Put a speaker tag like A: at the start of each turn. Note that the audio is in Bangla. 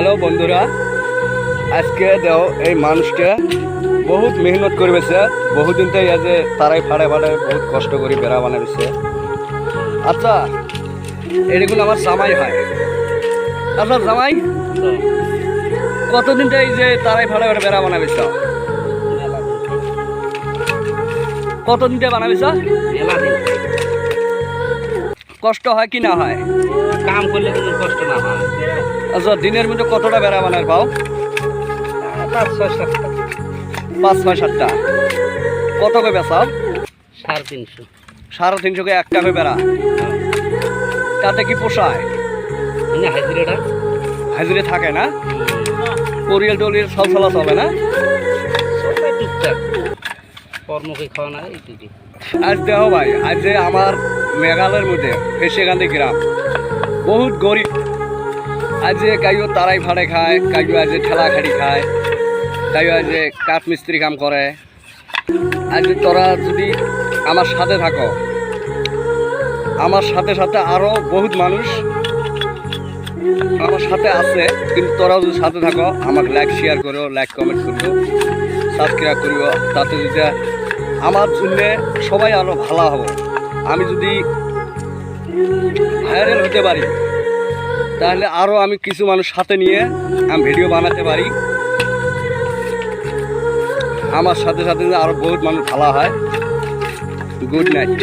A: হ্যালো বন্ধুরা, আজকে দেও এই মানুষটা বহুত মেহনত করবেছে। বহুদিন থেকে যে তারাই ফাড়ে ফাড়ে বহুত কষ্ট করে বেড়া বানাইছে। আচ্ছা, এরকম আমার জামাই হয়। আপনার জামাই কতদিন থেকে এই যে তারাই ফাড়ে ফাড়ে বেড়া বানাইছ? কতদিন থেকে বানাইছ? কষ্ট হয় কি না হয়?
B: কাম করলে কোনো কষ্ট না হয়।
A: আচ্ছা, দিনের মধ্যে কতটা বেড়া বানার পাও?
B: 5-6-7টা।
A: 5-6-7টা। কত করে বেচাও?
B: 350।
A: 350 করে একটা করে বেড়া। তাতে কি পোষায়?
B: না হাজিরাটা
A: হাজিরে থাকে না? পরিয়াল টরিয়াল সব চলা চলে না?
B: সবাই টুকটাক কর্মকে খাওয়া না এইটুকু।
A: আজ দেখো ভাই, আজ যে আমার মেঘালয়ের মধ্যে ফেসেগান্ধী গ্রাম বহুত গরিব। আজ যে কাইও তারাই ভাড়ে খায়, কাইও আজ যে ঠেলা খাড়ি খায়, কাইও আজ যে কাঠ মিস্ত্রি কাম করে। আজ তোরা যদি আমার সাথে থাকো, আমার সাথে সাথে আরও বহুত মানুষ আমার সাথে আছে, কিন্তু তোরাও যদি সাথে থাকো আমাকে লাইক শেয়ার করো, লাইক কমেন্ট করিও, সাবস্ক্রাইব করিও। তাতে যদি আমার জন্যে সবাই আরও ভালো হবো। আমি যদি ভাইরাল হতে পারি তাহলে আরও আমি কিছু মানুষ সাথে নিয়ে আমি ভিডিও বানাতে পারি। আমার সাথে সাথে আরও বহুত মানুষ ভালো হয়। Good night.